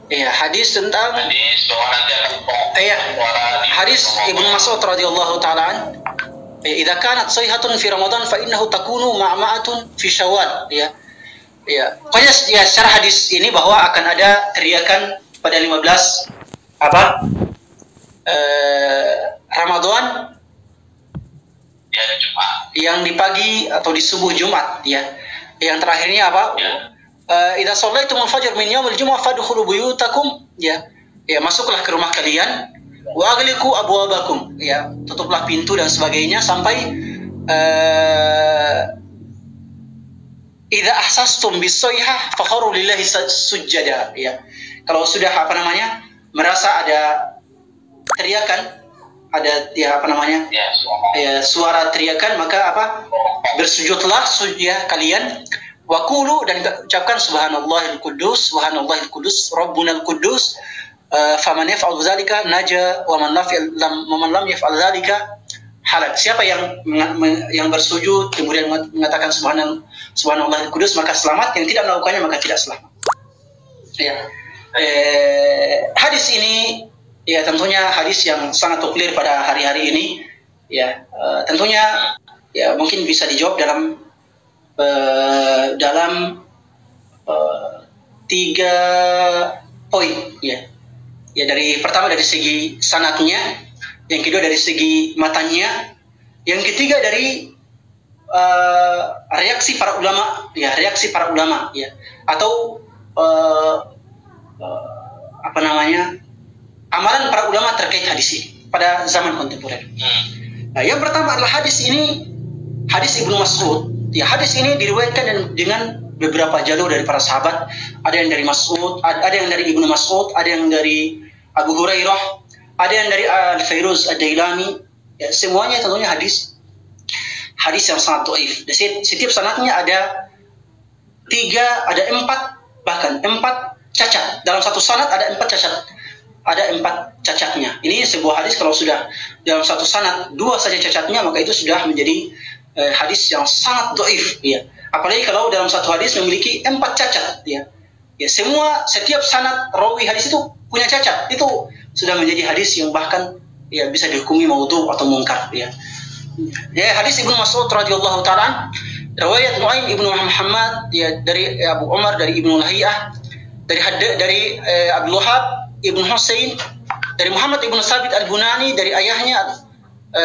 Iya, hadis tentang hadis bahwa nanti akan iya, hadis Ibnu Mas'ud radhiyallahu taala an, "Idza kanat sayhatun fi Ramadan fa innahu takunu ma'ma'atun fi Syawal." Ya. Ya. Pokoknya ya secara hadis ini bahwa akan ada teriakan pada 15 apa? Ramadan ya Jumat. Yang di pagi atau di subuh Jumat ya. Yang terakhirnya apa? Ya. Idza shallaitumul fajr min yaumil jumu'ah fadkhulu buyutakum ya. Ya, masuklah ke rumah kalian wa aghliqu abwabakum ya, tutuplah pintu dan sebagainya sampai idza ahsastum bis-sayhah fakharu lillahi sujada ya. Kalau sudah merasa ada teriakan, ada ya suara teriakan, maka bersujudlah ya kalian, waqulu, dan ucapkan subhanallahil quddus rabbunal quddus, faman yaf'al dzalika naja wa man lam yaf'al dzalika halak. Siapa yang bersujud kemudian mengatakan subhanallahil quddus maka selamat, yang tidak melakukannya maka tidak selamat. Ya. Hadis ini ya tentunya hadis yang sangat clear pada hari-hari ini ya. Tentunya ya mungkin bisa dijawab dalam 3 poin ya. Ya, pertama dari segi sanadnya, yang kedua dari segi matanya, yang ketiga dari reaksi para ulama ya, atau amalan para ulama terkait hadis ini pada zaman kontemporer. Nah, yang pertama adalah hadis ini, hadis Ibnu Mas'ud. Ya, hadis ini diriwayatkan dengan beberapa jalur dari para sahabat. Ada yang dari Mas'ud, ada yang dari Ibnu Mas'ud, ada yang dari Abu Hurairah, ada yang dari Al-Fairuz Ad-Dailami. Ya, semuanya tentunya hadis yang sangat dhaif. Setiap sanadnya ada 4 cacat. Dalam satu sanad ada 4 cacat. Ada 4 cacatnya. Ini sebuah hadis kalau sudah dalam satu sanad 2 saja cacatnya, maka itu sudah menjadi hadis yang sangat dhaif ya. Apalagi kalau dalam satu hadis memiliki 4 cacat ya. Ya, setiap sanad rawi hadis itu punya cacat. Itu sudah menjadi hadis yang bahkan ya bisa dihukumi maudhu atau mungkar ya. Ya, hadis Ibnu Mas'ud radhiyallahu taala, riwayat Nuaim Ibnu Muhammad ya, dari Abu Umar, dari Ibnu Lahiyah, dari Abdul Wahab Ibnu Husain, dari Muhammad Ibnu Sabit Al-Bunani, dari ayahnya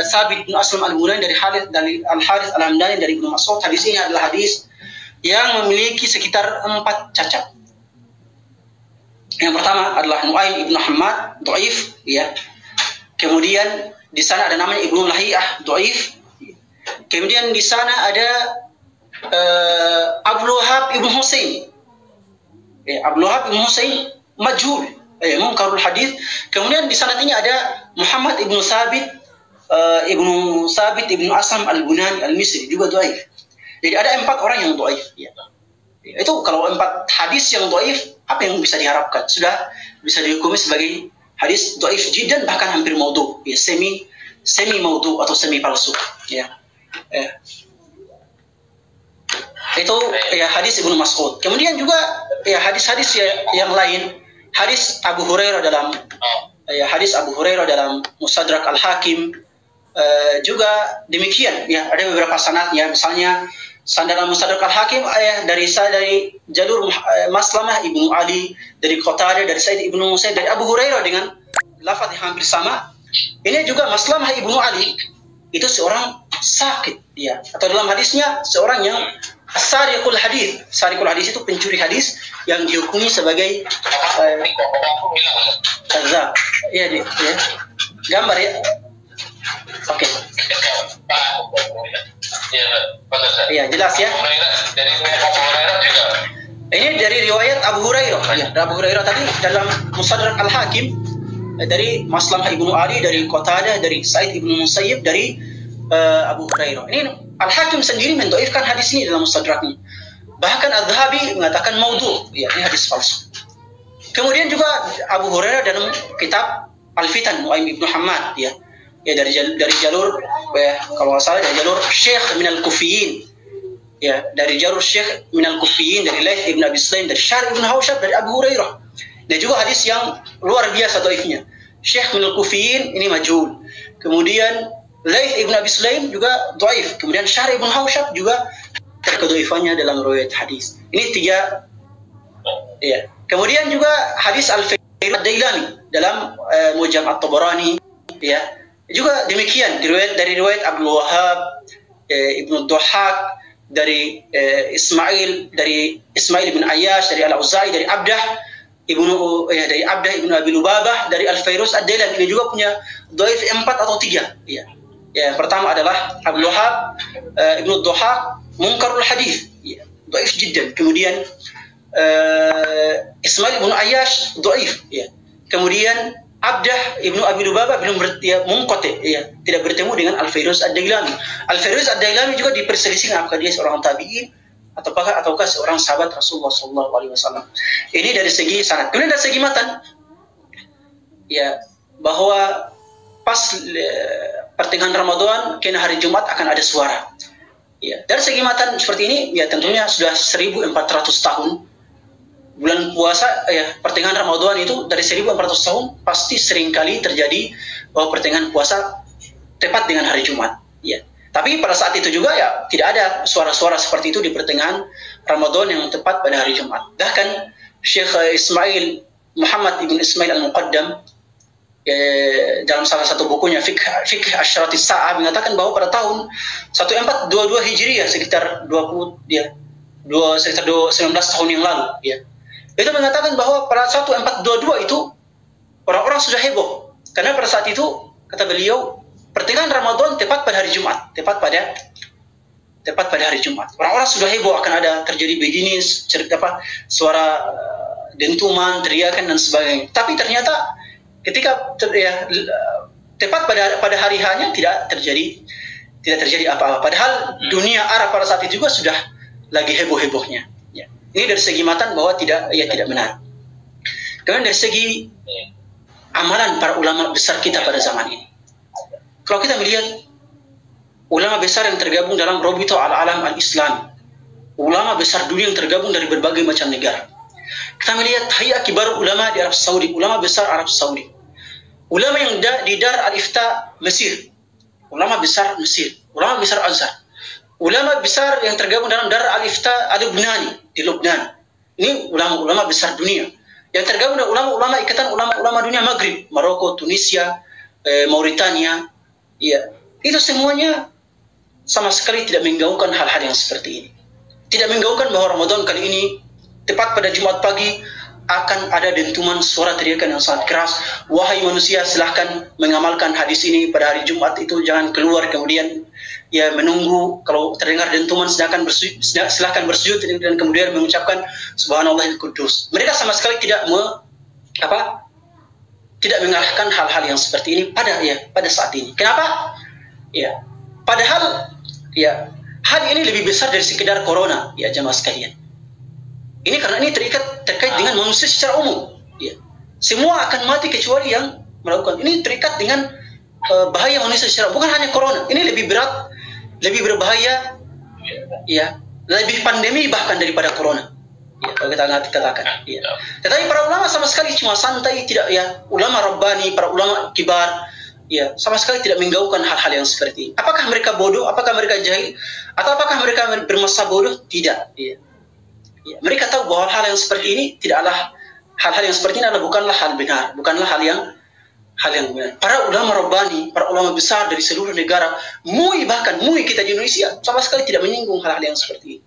Sabit bin Aslam Al-Bunani, dari Al-Harith Al-Hamdani, dari Ibnu Mas'ud. Hadis ini adalah hadis yang memiliki sekitar 4 cacat. Yang pertama adalah Nuaim Ibnu Muhammad, dhaif ya. Kemudian di sana ada namanya Ibnu Lahiyah, dhaif. Kemudian di sana ada Abdul Wahab Ibnu Husain. Ya, Abdul Wahab Ibnu Husain majhul, munkarul hadis. Kemudian di sanad ini ada Muhammad Ibnu Sabit Ibnu Aslam Al-Bunani Al-Misri, juga dhaif. Jadi ada 4 orang yang dhaif ya. Itu kalau 4 hadis yang dhaif, apa yang bisa diharapkan? Sudah bisa dihukumi sebagai hadis dhaif jiddan, bahkan hampir maudhu ya, semi maudhu atau semi palsu ya. Itu ya hadis Ibnu Mas'ud. Kemudian juga ya hadis-hadis yang lain, hadis Abu Hurairah dalam Mustadrak Al-Hakim juga demikian ya, ada beberapa sanadnya. Misalnya dalam Mustadrak Al-Hakim dari jalur Maslamah Ibnu Ali, dari Qatadah, dari Sa'id Ibnu Musayyib, dari Abu Hurairah dengan lafaz yang hampir sama. Ini juga Maslamah Ibnu Ali itu seorang sakit ya, atau dalam hadisnya seorang yang sariqul hadis. Sariqul hadis itu pencuri hadis yang dihukumi sebagai kadzab. Ya, gambar ya. Oke. Iya, jelas ya. Ini dari riwayat Abu Hurairah. Ya, Abu Hurairah tadi dalam Mustadrak Al-Hakim, dari Maslamah Ibnu Ali, dari Qatadah, dari Sa'id Ibnu Musayyib, dari Abu Hurairah. Ini Al-Hakim sendiri mendhaifkan hadis ini dalam Mustadraknya. Bahkan Adz-Dzahabi mengatakan maudhu, ya, ini hadis palsu. Kemudian juga Abu Hurairah dalam kitab Al-Fitan Nuaim Ibnu Muhammad ya. Ya, dari jalur kalau nggak salah dari jalur Syekh minal Kufiyin ya, dari jalur Syekh minal Kufiyin, dari Laits Ibn Abi Sulaim, dari Syar Ibn Hausyab, dari Abu Hurairah. Dan juga hadis yang luar biasa dhaifnya. Syekh min al-Kufiyin ini majhul. Kemudian Laits ibn Abi Sulaim juga dhaif. Kemudian Syahr ibn Haushab juga kedhaifannya dalam riwayat hadis. Ini 3. Ya. Kemudian juga hadis Al-Fairuz Ad-Dailami dalam Mujam At-Tabarani, ya. Juga demikian dari riwayat Abdul Wahhab, Ibnu Dhahhak, dari Ismail bin Ayyash, dari Al-Auza'i, dari Abdah dari Abdah ibnu Abi Lubabah, dari Al-Fairuz Ad-Dailami. Ini juga punya dhaif 4 atau 3. Ya. Ya, pertama adalah Abdul Wahhab, Ibnu Dhahhak munkarul hadis, ya, dhaif jiddan. Kemudian Ismail bin Ayyash dhaif, ya. Kemudian Abdah ibnu Abi Lubabah belum munqati, ya, tidak bertemu dengan Al-Fairuz Ad-Dailami. Al-Fairuz Ad-Dailami juga diperselisihkan apakah dia seorang tabi'in ataukah seorang sahabat Rasulullah SAW. Ini dari segi sanad. Kemudian dari segi matan, ya, bahwa pas pertengahan Ramadan kena hari Jumat akan ada suara. Ya, dari segi matan seperti ini, ya, tentunya sudah 1400 tahun. Bulan puasa, ya, pertengahan Ramadan itu dari 1400 tahun pasti seringkali terjadi bahwa pertengahan puasa tepat dengan hari Jumat. Ya. Tapi pada saat itu juga, ya, tidak ada suara-suara seperti itu di pertengahan Ramadan yang tepat pada hari Jumat. Bahkan Syekh Ismail Muhammad ibn Ismail Al-Muqaddam dalam salah satu bukunya Fiqh Asyratis Sa'ah mengatakan bahwa pada tahun 1422 Hijriah sekitar 19 tahun yang lalu, ya. Itu mengatakan bahwa pada 1422 itu orang-orang sudah heboh karena pada saat itu, kata beliau, pertengahan Ramadan tepat pada hari Jumat, tepat pada hari Jumat. Orang-orang sudah heboh akan ada terjadi beginis, suara dentuman, teriakan dan sebagainya. Tapi ternyata ketika tepat pada hari hanya tidak terjadi apa-apa. Padahal dunia Arab pada saat itu juga sudah lagi heboh-hebohnya. Ya. Ini dari segi matan bahwa tidak benar. Kemudian dari segi amalan para ulama besar kita pada zaman ini. Kalau kita melihat ulama besar yang tergabung dalam Rabita al-Alam al-Islam, ulama besar dunia yang tergabung dari berbagai macam negara. Kita melihat Hayya Kibar ulama di Arab Saudi, ulama besar Arab Saudi. Ulama yang di Dar al-Ifta Mesir, ulama besar Mesir, ulama besar Azhar. Ulama besar yang tergabung dalam Dar al-Ifta al-Lubnani di Lubnan. Ini ulama-ulama besar dunia. Yang tergabung dengan ulama-ulama ikatan ulama-ulama dunia Maghrib, Maroko, Tunisia, Mauritania. Ya, itu semuanya sama sekali tidak menggaungkan hal-hal yang seperti ini. Tidak menggaungkan bahwa Ramadan kali ini tepat pada Jumat pagi akan ada dentuman suara teriakan yang sangat keras. Wahai manusia, silahkan mengamalkan hadis ini pada hari Jumat itu, jangan keluar kemudian, ya, menunggu kalau terdengar dentuman silahkan bersujud dan kemudian mengucapkan Subhanallahil Qudus. Mereka sama sekali tidak mengarahkan hal-hal yang seperti ini pada saat ini. Kenapa? Ya, padahal, ya, hal ini lebih besar dari sekedar corona, ya, jamaah sekalian. Ini karena ini terkait dengan manusia secara umum. Ya. Semua akan mati kecuali yang melakukan. Ini terikat dengan bahaya manusia secara, bukan hanya corona. Ini lebih berat, lebih berbahaya, ya, lebih pandemi bahkan daripada corona. Ya, kalau kita katakan. Ya. Tetapi para ulama sama sekali cuma santai, tidak, ya, ulama Rabbani, para ulama kibar, ya, sama sekali tidak menggaungkan hal-hal yang seperti ini. Apakah mereka bodoh? Apakah mereka jahil? Atau apakah mereka bermasa bodoh? Tidak. Ya. Ya, mereka tahu bahwa hal yang seperti ini adalah bukanlah hal benar, bukanlah hal yang benar. Para ulama Rabbani, para ulama besar dari seluruh negara, bahkan MUI kita di Indonesia sama sekali tidak menyinggung hal-hal yang seperti ini.